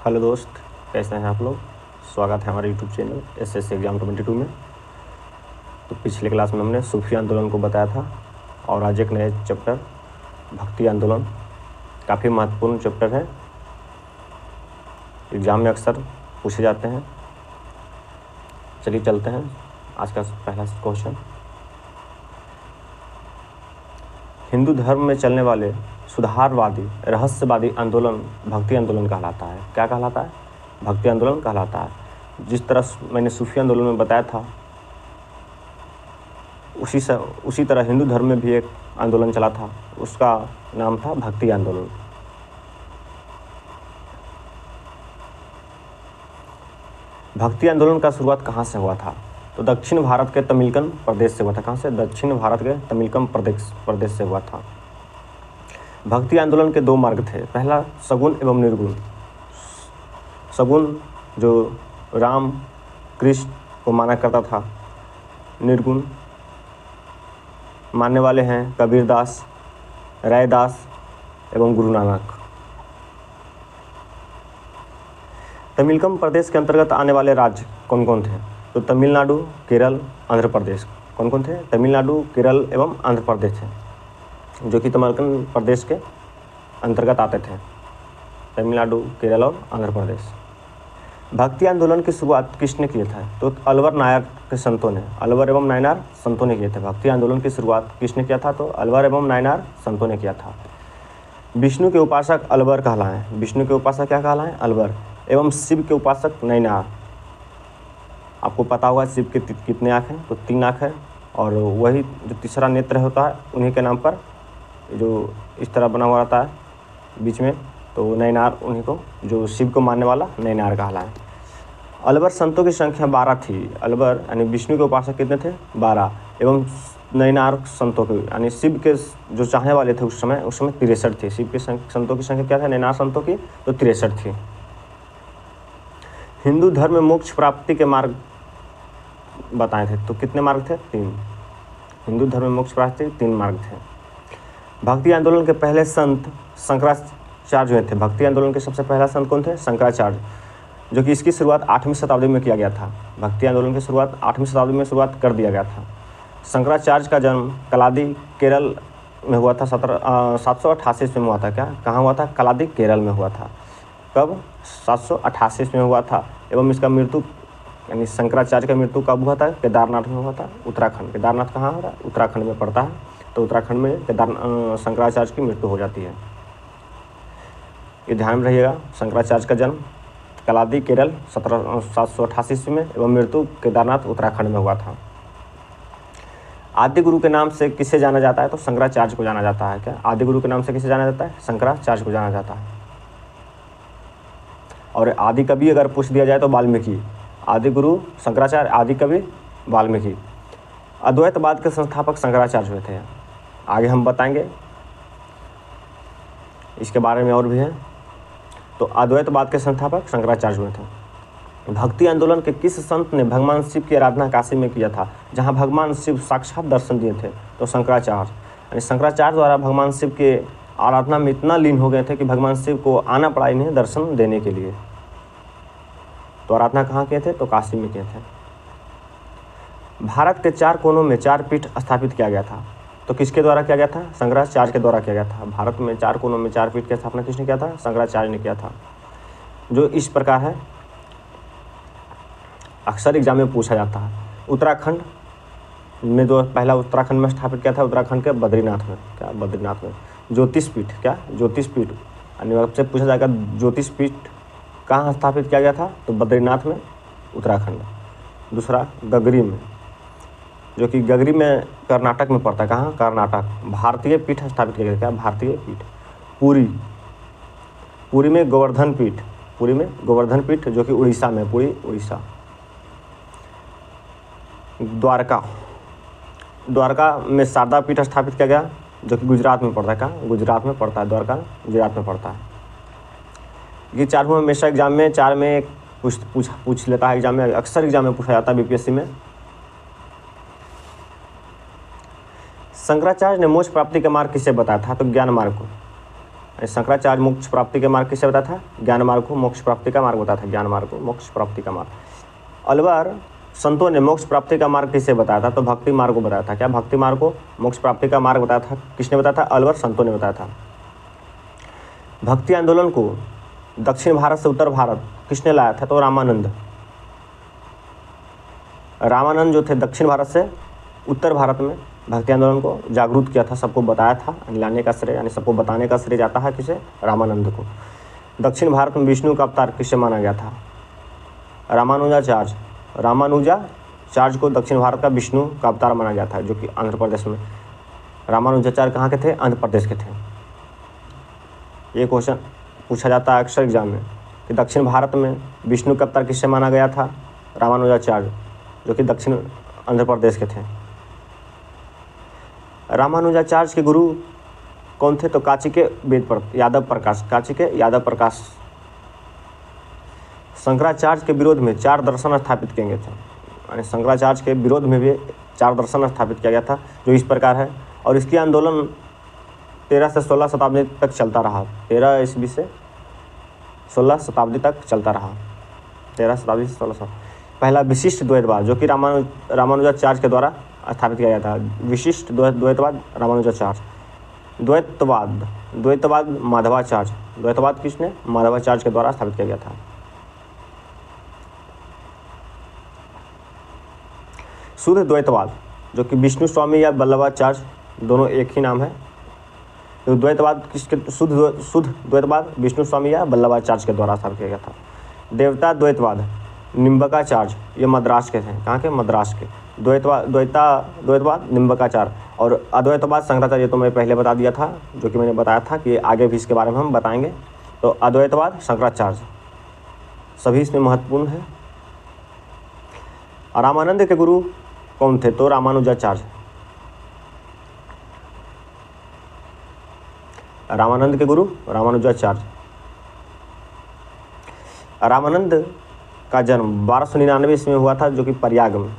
Hello दोस्त, कैसे हैं आप लोग। स्वागत है हमारे यूट्यूब चैनल एसएससी एग्जाम 22 में। तो पिछले क्लास में हमने सूफी आंदोलन को बताया था और आज एक नए चैप्टर भक्ति आंदोलन, काफ़ी महत्वपूर्ण चैप्टर है, एग्ज़ाम में अक्सर पूछे जाते हैं। चलिए चलते हैं आज का पहला क्वेश्चन। हिंदू धर्म में चलने वाले सुधारवादी रहस्यवादी आंदोलन भक्ति आंदोलन कहलाता है। क्या कहलाता है? भक्ति आंदोलन कहलाता है। जिस तरह मैंने सूफी आंदोलन में बताया था, उसी तरह हिंदू धर्म में भी एक आंदोलन चला था, उसका नाम था भक्ति आंदोलन। भक्ति आंदोलन का शुरुआत कहाँ से हुआ था? तो दक्षिण भारत के तमिलकम प्रदेश से हुआ था। कहाँ से? दक्षिण भारत के तमिलकम प्रदेश से हुआ था। भक्ति आंदोलन के दो मार्ग थे। पहला सगुण एवं निर्गुण। सगुण जो राम कृष्ण को माना करता था, निर्गुण मानने वाले हैं कबीरदास, रैदास एवं गुरु नानक। तमिलकम प्रदेश के अंतर्गत आने वाले राज्य कौन कौन थे? तो तमिलनाडु, केरल, आंध्र प्रदेश। कौन कौन थे? तमिलनाडु, केरल एवं आंध्र प्रदेश थे, जो कि तमिलकम प्रदेश के अंतर्गत आते थे। तमिलनाडु, केरल और आंध्र प्रदेश। भक्ति आंदोलन की शुरुआत किसने किया था? तो अलवर नायर के संतों ने, अलवर एवं नायनार संतों ने किए थे। भक्ति आंदोलन की शुरुआत किसने किया था? तो अलवर एवं नायनार संतों ने किया था। विष्णु के उपासक अलवर कहलाएं। विष्णु के उपासक क्या कहलाएं? अलवर। एवं शिव के उपासक नैनार। आपको पता होगा शिव के कितने आँख हैं? तो 3 आँख है, और वही जो तीसरा नेत्र होता है उन्हीं के नाम पर जो इस तरह बना हुआ रहता है बीच में, तो नैनार उन्हीं को, जो शिव को मानने वाला नैनार कहलाए। अलवर संतों की संख्या 12 थी। अलवर यानी विष्णु के उपासक कितने थे? 12। एवं नैनार संतों के यानी शिव के जो चाहने वाले थे उस समय 63 थे। शिव के संतों की संख्या क्या था? नैनार संतों की तो 63 थी। हिंदू धर्म में मोक्ष प्राप्ति के मार्ग बताए थे। तो कितने मार्ग थे? 3। हिंदू धर्म में मोक्ष प्राप्ति 3 मार्ग थे। भक्ति आंदोलन के पहले संत शंकराचार्य हुए थे। भक्ति आंदोलन के सबसे पहला संत कौन थे? शंकराचार्य, जो कि इसकी शुरुआत 8वीं शताब्दी में किया गया था। भक्ति आंदोलन की शुरुआत 8वीं शताब्दी में शुरुआत कर दिया गया था। शंकराचार्य का जन्म कलादी, केरल में हुआ था। 788 ईस्वी में हुआ था। क्या कहाँ हुआ था? कलादी, केरल में हुआ था। कब? 788 ईस्वी में हुआ था। एवं इसका मृत्यु यानी शंकराचार्य का मृत्यु कब हुआ था? केदारनाथ में हुआ था, उत्तराखंड। केदारनाथ कहाँ हो रहा है? उत्तराखंड में पड़ता है। तो उत्तराखंड में शंकराचार्य की मृत्यु हो जाती है। ये ध्यान में रहिएगा। शंकराचार्य का जन्म कलादी, केरल 788 ईस्वी में एवं मृत्यु केदारनाथ, उत्तराखंड में हुआ था। आदि गुरु के नाम से किसे जाना जाता है? तो शंकराचार्य को जाना जाता है। क्या आदि गुरु के नाम से किसे जाना जाता है? शंकराचार्य को जाना जाता है। और आदि कवि अगर पूछ दिया जाए तो वाल्मीकि। आदि गुरु शंकराचार्य, आदि कवि वाल्मीकि। अद्वैतवाद के संस्थापक शंकराचार्य हुए थे। आगे हम बताएंगे इसके बारे में और भी है। तो अद्वैतवाद के संस्थापक शंकराचार्य हुए थे। भक्ति आंदोलन के किस संत ने भगवान शिव की आराधना काशी में किया था, जहां भगवान शिव साक्षात दर्शन दिए थे? तो शंकराचार्य। यानी शंकराचार्य द्वारा भगवान शिव के आराधना में इतना लीन हो गए थे कि भगवान शिव को आना पड़ा इन्हें दर्शन देने के लिए। तो आराधना कहाँ किए थे? तो काशी में किए थे। भारत के 4 कोनों में 4 पीठ स्थापित किया गया था। तो किसके द्वारा किया गया था? शंकराचार्य के द्वारा किया गया था। भारत में 4 कोनों में 4 पीठ की स्थापना किसने किया था? शंकराचार्य ने किया था। जो इस प्रकार है, अक्सर एग्जाम में पूछा जाता है। उत्तराखंड में जो पहला उत्तराखंड में स्थापित किया था, उत्तराखंड के बद्रीनाथ में। क्या? बद्रीनाथ में। ज्योतिष पीठ। क्या? ज्योतिष पीठ यानी आपसे पूछा जाएगा ज्योतिष पीठ कहाँ स्थापित किया गया था? तो बद्रीनाथ में, उत्तराखंड। दूसरा गगरी में, जो कि गगरी में कर्नाटक में पड़ता है। कहाँ? कर्नाटक। भारतीय पीठ स्थापित किया गया। क्या? भारतीय पीठ। पुरी में गोवर्धन पीठ। पुरी में गोवर्धन पीठ, जो कि उड़ीसा में, पुरी उड़ीसा। द्वारका में शारदा पीठ स्थापित किया गया, जो कि गुजरात में पड़ता है। कहाँ? गुजरात में पड़ता है। द्वारका गुजरात में पड़ता है। ये चारों हमेशा एग्जाम में 4 में पूछ लेता है एग्जाम में, अक्सर एग्जाम में पूछा जाता है बीपीएससी में। शंकराचार्य ने मोक्ष प्राप्ति का मार्ग किसे बताया था? तो ज्ञान मार्ग को। शंकराचार्य मोक्ष प्राप्ति के मार्ग किसे बताया था? ज्ञान मार्ग को मोक्ष प्राप्ति का मार्ग बताया था, ज्ञान मार्ग को मोक्ष प्राप्ति का मार्ग। अलवर संतों ने मोक्ष प्राप्ति का मार्ग किसे बताया था? तो भक्ति मार्ग को बताया था। क्या भक्ति मार्ग को मोक्ष प्राप्ति का मार्ग बताया था? किसने बताया था? अलवर संतों ने बताया था। भक्ति आंदोलन को दक्षिण भारत से उत्तर भारत किसने लाया था? तो रामानंद। रामानंद जो थे दक्षिण भारत से उत्तर भारत में भक्ति आंदोलन को जागरूक किया था, सबको बताया था। लाने का श्रेय यानी सबको बताने का श्रेय जाता है किसे? रामानंद को। दक्षिण भारत में विष्णु का अवतार किसे माना गया था? रामानुजाचार्य। रामानुजाचार्य को दक्षिण भारत का विष्णु का अवतार माना गया था, जो कि आंध्र प्रदेश में। रामानुजाचार्य कहाँ के थे? आंध्र प्रदेश के थे। ये क्वेश्चन पूछा जाता है अक्सर एग्जाम में कि दक्षिण भारत में विष्णु का अवतार किससे माना गया था? रामानुजाचार्य, जो कि दक्षिण आंध्र प्रदेश के थे। रामानुजाचार्य के गुरु कौन थे? तो काची के यादव प्रकाश। काची के यादव प्रकाश। शंकराचार्य के विरोध में 4 दर्शन स्थापित किए गए थे, यानी शंकराचार्य के विरोध में भी 4 दर्शन स्थापित किया गया था, जो इस प्रकार है। और इसकी आंदोलन 13 से 16 शताब्दी तक चलता रहा। 13 ईस्वी से 16 शताब्दी तक चलता रहा। 13 शताब्दी से 16 शताब्दी। पहला विशिष्ट द्वैतवाद, जो कि रामानुजाचार्य के द्वारा स्थापित किया गया था। विशिष्ट द्वैतवाद रामानुजाचार्य। द्वैतवाद माधवाचार्य। द्वैतवाद किसने? माधवाचार्य के द्वारा स्थापित किया गया था। शुद्ध द्वैतवाद, जो कि विष्णु स्वामी या वल्लभाचार्य दोनों एक ही नाम है। तो द्वैतवाद किसके? शुद्ध द्वैतवाद विष्णु स्वामी या वल्लभाचार्य के द्वारा स्थापित किया गया था। देवता द्वैतवाद निम्बकाचार्य, ये मद्रास के थे। कहाँ के? मद्रास के। द्वैतवाद निम्बकाचार्य। और अद्वैतवाद शंकराचार्य, ये तो मैं पहले बता दिया था, जो कि मैंने बताया था कि आगे भी इसके बारे में हम बताएंगे। तो अद्वैतवाद शंकराचार्य, सभी इसमें महत्वपूर्ण है। रामानंद के गुरु कौन थे? तो रामानुजाचार्य। रामानंद के गुरु रामानुजाचार्य। रामानंद का जन्म 1299 ईस्वी में हुआ था, जो कि प्रयाग में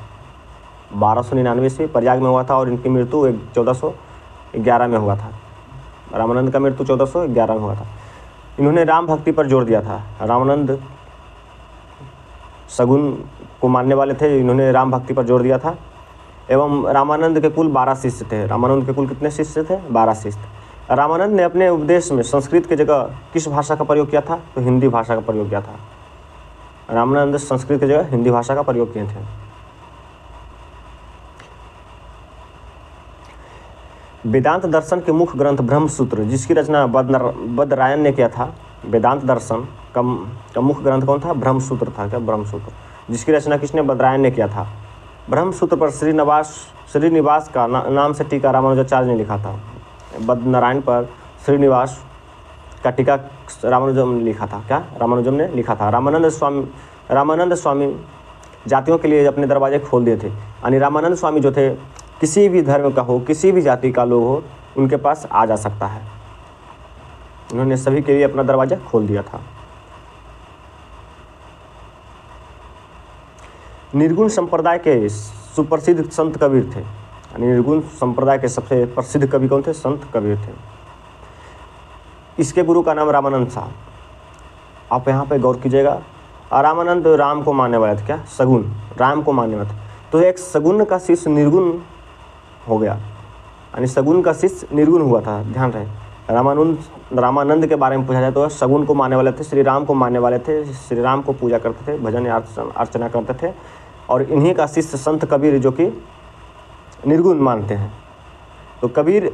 1299 ईस्वी प्रयाग में हुआ था। और इनकी मृत्यु 1411 में हुआ था। रामानंद का मृत्यु 1411 में हुआ था। इन्होंने राम भक्ति पर जोर दिया था। रामानंद सगुन को मानने वाले थे, इन्होंने राम भक्ति पर जोर दिया था। एवं रामानंद के कुल 12 शिष्य थे। रामानंद के कुल कितने शिष्य थे? 12 शिष्य। रामानंद ने अपने उपदेश में संस्कृत की जगह किस भाषा का प्रयोग किया था? तो हिंदी भाषा का प्रयोग किया था। रामानंद संस्कृत की जगह हिंदी भाषा का प्रयोग किए थे। वेदांत दर्शन के मुख्य ग्रंथ ब्रह्मसूत्र, जिसकी रचना बदरायण ने किया था। वेदांत दर्शन का मुख्य ग्रंथ कौन था? ब्रह्मसूत्र था। क्या? ब्रह्मसूत्र, जिसकी रचना किसने? बदरायण ने किया था। ब्रह्मसूत्र पर श्रीनिवास का नाम से टीका रामानुजाचार्य ने लिखा था। बदनारायण पर श्रीनिवास का टीका रामानुजम ने लिखा था। क्या? रामानुजम ने लिखा था। रामानंद स्वामी जातियों के लिए अपने दरवाजे खोल दिए थे। यानी रामानंद स्वामी जो थे, किसी भी धर्म का हो, किसी भी जाति का लोग हो, उनके पास आ जा सकता है। उन्होंने सभी के लिए अपना दरवाजा खोल दिया था। निर्गुण संप्रदाय के सुप्रसिद्ध संत कबीर थे। यानी निर्गुण संप्रदाय के सबसे प्रसिद्ध कवि कौन थे? संत कबीर थे। इसके गुरु का नाम रामानंद था। आप यहाँ पे गौर कीजिएगा। रामानंद राम को मानने वाले थे। क्या? सगुन, राम को मानने वाले थे। तो एक सगुन का शिष्य निर्गुण हो गया, यानी सगुन का शिष्य निर्गुण हुआ था। ध्यान रहे, रामानंद के बारे में पूछा जाए तो सगुन को मानने वाले थे, श्री राम को मानने वाले थे, श्री राम को पूजा करते थे, भजन अर्चना करते थे। और इन्हीं का शिष्य संत कबीर, जो कि निर्गुण मानते हैं। तो कबीर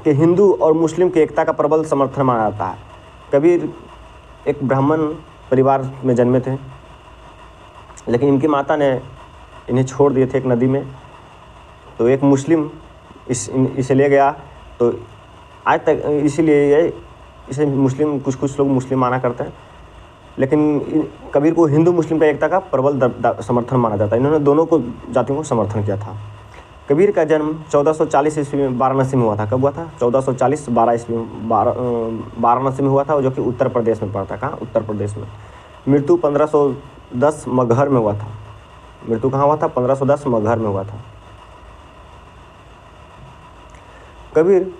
के हिंदू और मुस्लिम की एकता का प्रबल समर्थन माना जाता है। कबीर एक ब्राह्मण परिवार में जन्मे थे, लेकिन इनकी माता ने इन्हें छोड़ दिए थे एक नदी में। तो एक मुस्लिम इसे ले गया। तो आज तक इसीलिए इसे मुस्लिम, कुछ लोग मुस्लिम माना करते हैं, लेकिन कबीर को हिंदू मुस्लिम का एकता का प्रबल समर्थन माना जाता है। इन्होंने दोनों को जातियों को समर्थन किया था। कबीर का जन्म 1440 ईस्वी में वाराणसी में हुआ था। कब हुआ था? 1440-12 ईस्वी में वाराणसी में हुआ था, जो कि उत्तर प्रदेश में पड़ता है। कहाँ? उत्तर प्रदेश में। मृत्यु 1510 मगहर में हुआ था। मृत्यु कहाँ हुआ था? 1510 मगहर में हुआ था। कबीर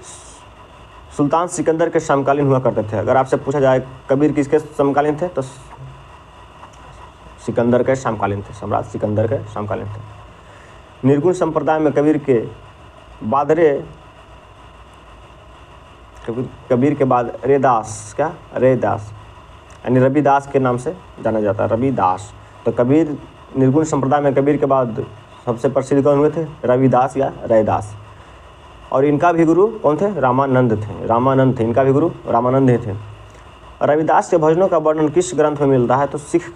सुल्तान सिकंदर के समकालीन हुआ करते थे। अगर आपसे पूछा जाए कबीर किसके समकालीन थे, तो सिकंदर के समकालीन थे, सम्राट सिकंदर के समकालीन थे। निर्गुण संप्रदाय में कबीर के बाद रैदास यानी रविदास के नाम से जाना जाता है, रविदास। तो कबीर निर्गुण संप्रदाय में कबीर के बाद सबसे प्रसिद्ध कौन हुए थे? रविदास या रैदास। और इनका भी गुरु कौन थे? रामानंद थे। इनका भी गुरु रामानंद ही थे। रविदास के भजनों का वर्णन किस ग्रंथ में मिलता है? तो सिख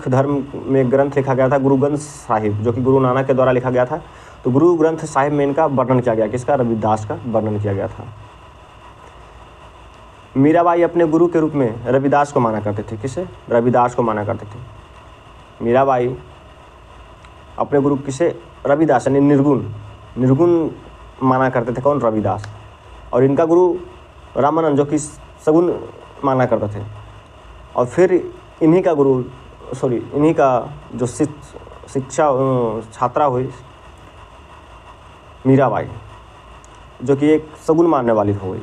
धर्म में एक ग्रंथ लिखा गया था, गुरु ग्रंथ साहिब, जो कि गुरु नानक के द्वारा लिखा गया था। तो गुरु ग्रंथ साहिब में इनका वर्णन किया गया, किसका? रविदास का वर्णन किया गया था। मीराबाई अपने गुरु के रूप में रविदास को माना करते थे। किसे? रविदास को माना करते थे। मीराबाई अपने गुरु किसे? रविदास यानी निर्गुण माना करते थे। कौन? रविदास। और इनका गुरु रामानंद, जो कि सगुण माना करते थे। और फिर इन्हीं का जो शिक्षा छात्रा हुई मीराबाई, जो कि एक सगुण मानने वाली हो गई।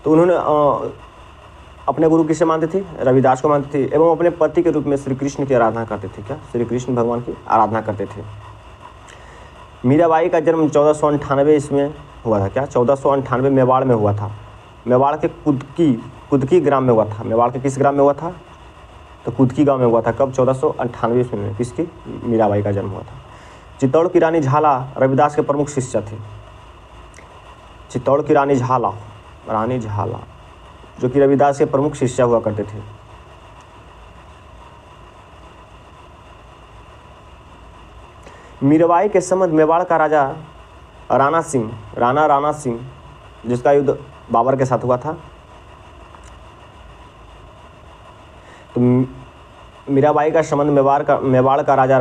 तो उन्होंने अपने गुरु किसे मानते थे? रविदास को मानते थे। एवं अपने पति के रूप में श्री कृष्ण की आराधना करते थे। क्या? श्री कृष्ण भगवान की आराधना करते थे। मीराबाई का जन्म 1498 इसमें हुआ था। क्या? 1498 मेवाड़ में हुआ था। मेवाड़ के कुदकी ग्राम में हुआ था। मेवाड़ के किस ग्राम में हुआ था? तो कुदकी गांव में हुआ था। कब? 1498 ईस्वी में। किसकी? मीराबाई का जन्म हुआ था। चित्तौड़ की रानी झाला रविदास के प्रमुख शिष्य थे। चित्तौड़ की रानी झाला जो कि रविदास के प्रमुख शिष्य हुआ करते थे। मीराबाई के संबंध मेवाड़ का राजा राणा सिंह जिसका युद्ध बाबर के साथ हुआ था। तो मीराबाई का संबंध मेवाड़ का राजा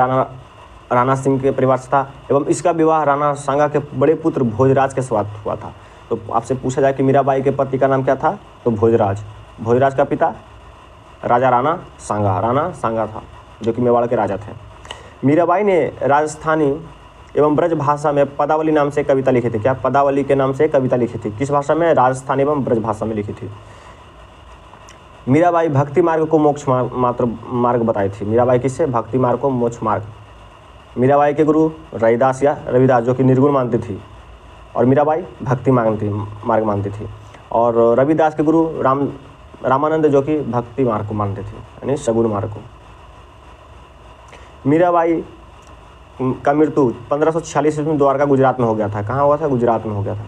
राणा सिंह के परिवार से था। एवं इसका विवाह राणा सांगा के बड़े पुत्र भोजराज के साथ हुआ था। तो आपसे पूछा जाए कि मीराबाई के पति का नाम क्या था? तो भोजराज का पिता राजा राणा सांगा था, जो कि मेवाड़ के राजा थे। मीराबाई ने राजस्थानी एवं ब्रज भाषा में पदावली नाम से कविता लिखी थी। क्या? पदावली के नाम से कविता लिखी थी। किस भाषा में? राजस्थानी एवं ब्रज भाषा में लिखी थी। मीराबाई भक्ति मार्ग को मोक्ष मार्ग बताई थी। मीराबाई किससे? भक्ति मार्ग को मोक्ष मार्ग। मीराबाई के गुरु रैदास या रविदास, जो कि निर्गुण मानती थी, और मीराबाई भक्ति मार्ग मानती थी। और रविदास के गुरु रामानंद, जो कि भक्ति मार्ग को मानते थे, यानी सगुण मार्ग को। मीराबाई का मृत्यु 1546 में द्वारका गुजरात में हो गया था। कहाँ हुआ था? गुजरात में हो गया था।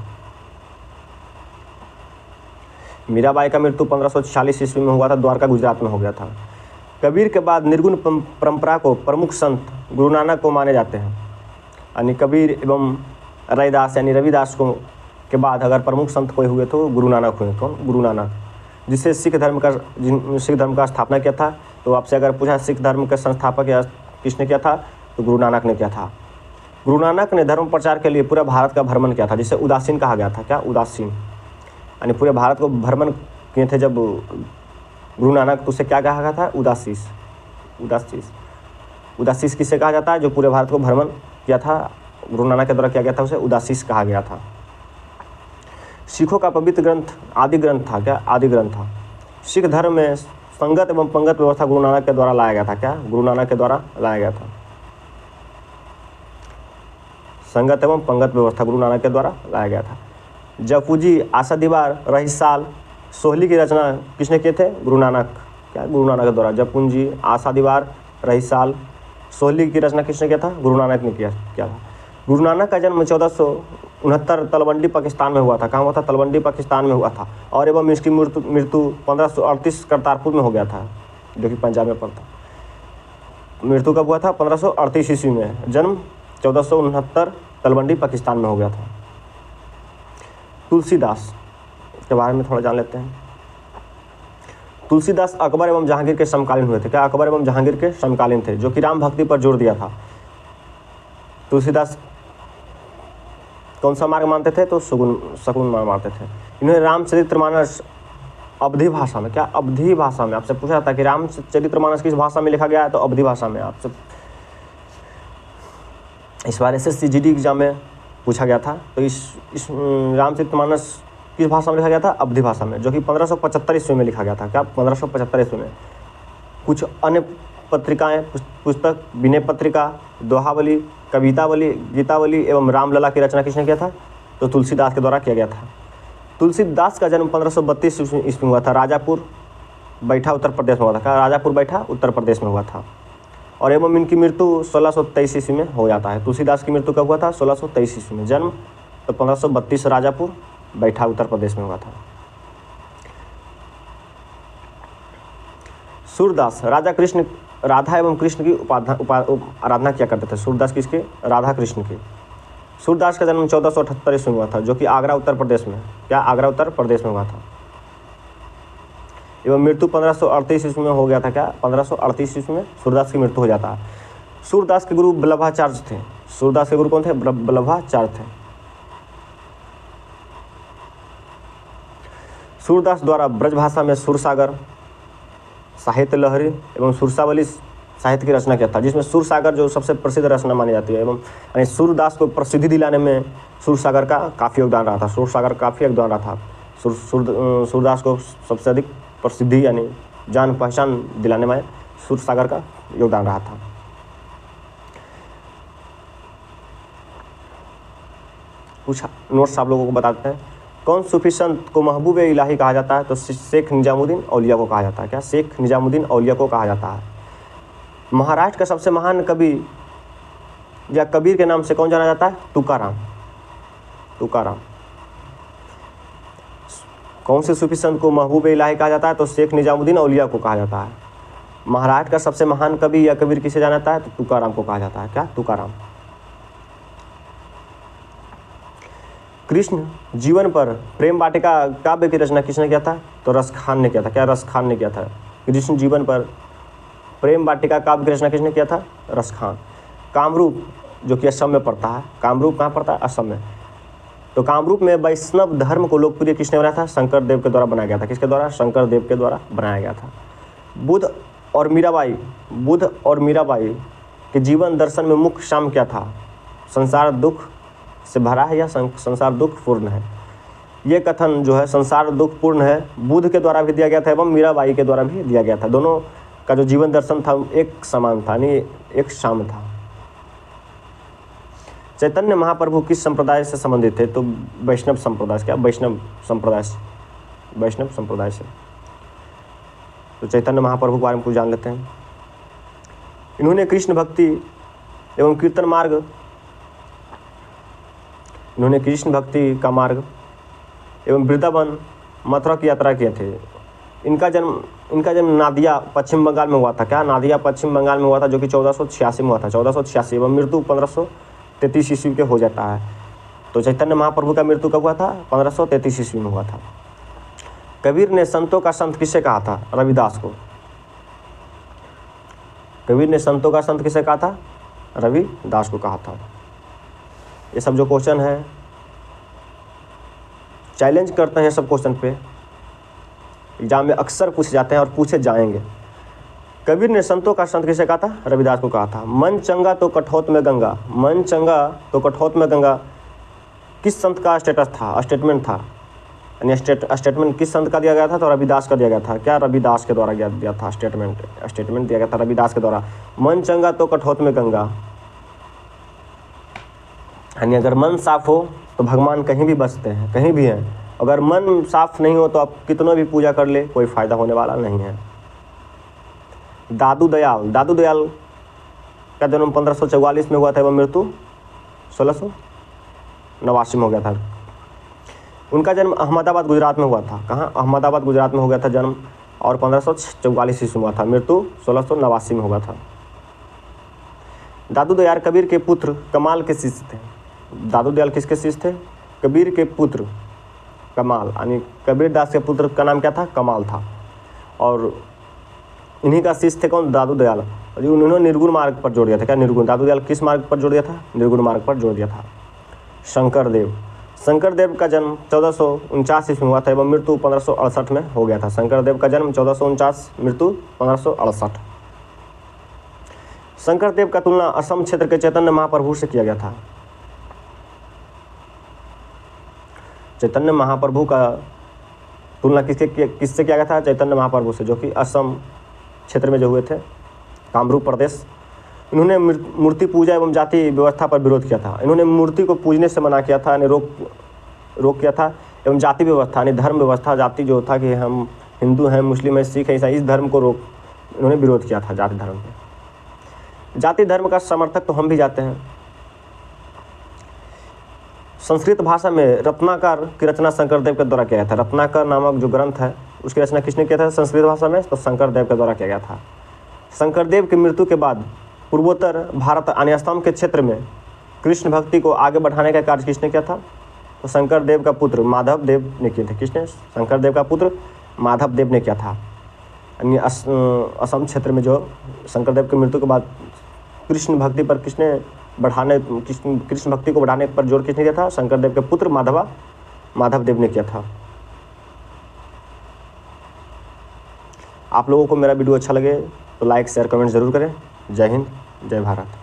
मीराबाई का मृत्यु 1546 ईस्वी में हुआ था, द्वारका गुजरात में हो गया था। कबीर के बाद निर्गुण परंपरा को प्रमुख संत गुरु नानक को माने जाते हैं। यानी कबीर एवं रैदास यानी रविदास को के बाद अगर प्रमुख संत कोई हुए तो गुरु नानक हुए। कौन? गुरु नानक, जिससे सिख धर्म का स्थापना किया था। तो आपसे अगर पूछा सिख धर्म का संस्थापक या किसने किया था, तो गुरु नानक ने किया था। गुरु नानक ने धर्म प्रचार के लिए पूरा भारत का भ्रमण किया था, जिसे उदासीन कहा गया था। क्या? उदासीन यानी पूरे भारत को भ्रमण किए थे जब गुरु नानक, तो उसे क्या कहा गया था? उदासीस किसे कहा जाता है? जो पूरे भारत को भ्रमण किया था, गुरु नानक के द्वारा किया गया था, उसे उदासीस कहा गया था। सिखों का पवित्र ग्रंथ आदि ग्रंथ था। क्या? आदि ग्रंथ था। सिख धर्म में संगत एवं पंगत व्यवस्था गुरु नानक के द्वारा लाया गया था। क्या? गुरु नानक के द्वारा लाया गया था। संगत एवं पंगत व्यवस्था गुरु नानक के द्वारा लाया गया था। जपूजी, आशा दीवार, रहीसाल, सोहली की रचना किसने किए थे? गुरु नानक। क्या? गुरु नानक के द्वारा। जपूजी, आशा दीवार, रहीसाल, सोहली की रचना किसने किया था? गुरु नानक ने किया था। गुरु नानक का जन्म 1469 तलवंडी पाकिस्तान में हुआ था। कहाँ हुआ था? तलवंडी पाकिस्तान में हुआ था। और एवं इसकी मृत्यु 1538 करतारपुर में हो गया था, जो कि पंजाब में पड़ता। मृत्यु कब हुआ था? 1538 ईस्वी में। जन्म 1469 तलवंडी पाकिस्तान में हो गया था। तुलसीदास के बारे में थोड़ा जान लेते हैं। तुलसीदास अकबर एवं जहांगीर के समकालीन हुए थे। क्या? अकबर एवं जहांगीर के समकालीन थे, जो कि राम भक्ति पर जोर दिया था। तुलसीदास कौन सा मार्ग मानते थे? तो सगुण मार्ग मानते थे। इन्होंने रामचरितमानस अवधी भाषा में। क्या? अवधी भाषा में। आपसे पूछा था कि रामचरितमानस किस भाषा में लिखा गया है, तो अवधी भाषा में। आपसे इस बार SSC GD एग्जाम में पूछा गया था। तो इस रामचरितमानस किस भाषा में लिखा गया था? अवधी भाषा में, जो कि 1575 ईस्वी में लिखा गया था। क्या? 1575 ईस्वी में। कुछ अन्य पत्रिकाएं, पुस्तक विनय पत्रिका, दोहावली, कवितावली, गीतावली एवं रामलला की रचना किसने किया था? तो तुलसीदास के द्वारा किया गया था। तुलसीदास का जन्म 1532 ईस्वी में हुआ था। राजापुर बैठा उत्तर प्रदेश में हुआ था। क्या? राजापुर बैठा उत्तर प्रदेश में हुआ था। और एवं इनकी मृत्यु 1623 ईस्वी में हो जाता है। तुलसीदास की मृत्यु कब हुआ था? 1623 ईस्वी में। जन्म तो 1532 राजापुर बैठा उत्तर प्रदेश में हुआ था। सूरदास राधा एवं कृष्ण की आराधना किया करते थे। सूरदास किसके? राधा कृष्ण की। सूरदास का जन्म 1478 ईस्वी में हुआ था, जो कि आगरा उत्तर प्रदेश में। क्या? आगरा उत्तर प्रदेश में हुआ था। एवं मृत्यु 1538 ईस्वी में हो गया था। क्या? 1538 ईस्वी में सूरदास की मृत्यु हो जाता है। सूरदास के गुरु वल्लभाचार्य थे। सूरदास के गुरु कौन थे? वल्लभाचार्य थे। सूरदास द्वारा ब्रज भाषा में सुरसागर, साहित्य लहरी एवं सुरसावली साहित्य की रचना किया था, जिसमें सुरसागर जो सबसे प्रसिद्ध रचना मानी जाती है। एवं यानी सूरदास को प्रसिद्धि दिलाने में सुरसागर का काफ़ी योगदान रहा था। सूरसागर काफ़ी योगदान रहा था। सूरदास को सबसे अधिक प्रसिद्धि यानी जान पहचान दिलाने में सुरसागर का योगदान रहा था। कुछ नोट्स आप लोगों को बताते हैं। कौन सूफी संत को महबूब इलाही कहा जाता है? तो शेख निजामुद्दीन औलिया को कहा जाता है। क्या? शेख निजामुद्दीन औलिया को कहा जाता है। महाराष्ट्र का सबसे महान कवि या कबीर के नाम से कौन जाना जाता है? तुकाराम। तुकाराम। कौन से सूफी संत को महबूब इलाही कहा जाता है? तो शेख निजामुद्दीन औलिया को कहा जाता है। महाराष्ट्र का सबसे महान कवि या कबीर किसे जाना जाता है? तो तुकाराम को कहा जाता है। क्या? तुकाराम। कृष्ण जीवन पर प्रेम वाटिका काव्य की रचना किसने किया था? तो रसखान ने किया था। क्या? रसखान ने किया था। कृष्ण जीवन पर प्रेम वाटिका काव्य की रचना किसने किया था? रसखान। कामरूप जो कि असम में पड़ता है। कामरूप कहाँ पड़ता है? असम में। तो कामरूप में वैष्णव धर्म को लोकप्रिय किसने बनाया था? शंकर देव के द्वारा बनाया गया था। किसके द्वारा? शंकर देव के द्वारा बनाया गया था। बुद्ध और मीराबाई के जीवन दर्शन में मुख्य साम क्या था? संसार दुख से भरा है या संसार दुख पूर्ण है। ये कथन जो है संसार दुख पूर्ण है बुद्ध के द्वारा भी दिया गया था एवं मीराबाई के द्वारा भी दिया गया था। दोनों का जो जीवन दर्शन था एक समान था, यानी एक साम था। चैतन्य महाप्रभु किस संप्रदाय से संबंधित थे? तो वैष्णव संप्रदाय से। क्या? वैष्णव संप्रदाय से। तो चैतन्य महाप्रभु के बारे में कुछ जान लेते हैं। इन्होंने कृष्ण भक्ति एवं कीर्तन मार्ग का मार्ग एवं वृंदावन मथुरा की यात्रा किए थे। इनका जन्म नादिया पश्चिम बंगाल में हुआ था। क्या? नादिया पश्चिम बंगाल में हुआ था, जो कि 1486 में हुआ था। 1486 एवं मृत्यु 1533 ईस्वी के हो जाता है। तो चैतन्य महाप्रभु का मृत्यु कब हुआ था? 1533 ईस्वी में हुआ था। कबीर ने संतों का संत किसे कहा था? रविदास को। कबीर ने संतों का संत किसे कहा था? रविदास को कहा था। ये सब जो क्वेश्चन है चैलेंज करते हैं, सब क्वेश्चन पे एग्जाम में अक्सर पूछे जाते हैं और पूछे जाएंगे। कबीर ने संतों का संत किसे कहा था? रविदास को कहा था। मन चंगा तो कठौत में गंगा। मन चंगा तो कठौत में गंगा किस संत का स्टेटमेंट था? यानी स्टेटमेंट किस संत का दिया गया था? तो रविदास का दिया गया था। क्या? रविदास के द्वारा दिया था। स्टेटमेंट दिया गया था रविदास के द्वारा। मन चंगा तो कठौत में गंगा, यानी अगर मन साफ हो तो भगवान कहीं भी बसते हैं, कहीं भी हैं। अगर मन साफ नहीं हो तो आप कितना भी पूजा कर ले, कोई फ़ायदा होने वाला नहीं है। दादू दयाल का जन्म 1544 में हुआ था एवं मृत्यु 1689 में हो गया था। उनका जन्म अहमदाबाद गुजरात में हुआ था। कहाँ? अहमदाबाद गुजरात में हो गया था जन्म, और 1544 ईस्वी में हुआ था। मृत्यु 1689 में हुआ था। दादू दयाल कबीर के पुत्र कमाल के शिष्य थे। दादू दयाल किसके शिष्य थे? कबीर के पुत्र कमाल, यानी कबीर दास के पुत्र का नाम क्या था? कमाल था। और इन्हीं का शिष्य थे कौन? दादू दयाल। उन्होंने निर्गुण मार्ग पर जोड़ दिया था। क्या? निर्गुण। दादू दयाल किस मार्ग पर जोड़ दिया था? निर्गुण मार्ग पर जोड़ दिया था। शंकर देव का जन्म 1449 ईस्वी में हुआ था एवं मृत्यु 1568 में हो गया था। शंकर देव का जन्म 1449, मृत्यु 1568। शंकर देव का तुलना असम क्षेत्र के चैतन्य महाप्रभु से किया गया था। चैतन्य महाप्रभु का तुलना किससे किया गया था? चैतन्य महाप्रभु से, जो कि असम क्षेत्र में जो हुए थे, कामरूप प्रदेश। इन्होंने मूर्ति पूजा एवं जाति व्यवस्था पर विरोध किया था। इन्होंने मूर्ति को पूजने से मना किया था, यानी रोक किया था, एवं जाति व्यवस्था यानी धर्म व्यवस्था, जाति जो था कि हम हिंदू हैं, मुस्लिम हैं, सिख हैं, ईसाई, इस धर्म को इन्होंने विरोध किया था, जाति धर्म पे। जाति धर्म का समर्थक तो हम भी जाते हैं। संस्कृत भाषा में रत्नाकर की रचना शंकरदेव के द्वारा किया गया था। रत्नाकर नामक जो ग्रंथ है उसकी रचना किसने किया था संस्कृत भाषा में? तो शंकरदेव के द्वारा किया गया था। शंकरदेव की मृत्यु के बाद पूर्वोत्तर भारत यानी असम के क्षेत्र में कृष्ण भक्ति को आगे बढ़ाने का कार्य किसने किया था? तो शंकरदेव का पुत्र माधव देव ने किए थे। किसने? शंकरदेव का पुत्र माधव देव ने किया था। यानी असम क्षेत्र में जो शंकरदेव की मृत्यु के बाद कृष्ण भक्ति पर कृष्ण भक्ति को बढ़ाने पर जोर किसने किया था? शंकरदेव के पुत्र माधव देव ने किया था। आप लोगों को मेरा वीडियो अच्छा लगे तो लाइक शेयर कमेंट ज़रूर करें। जय हिंद, जय भारत।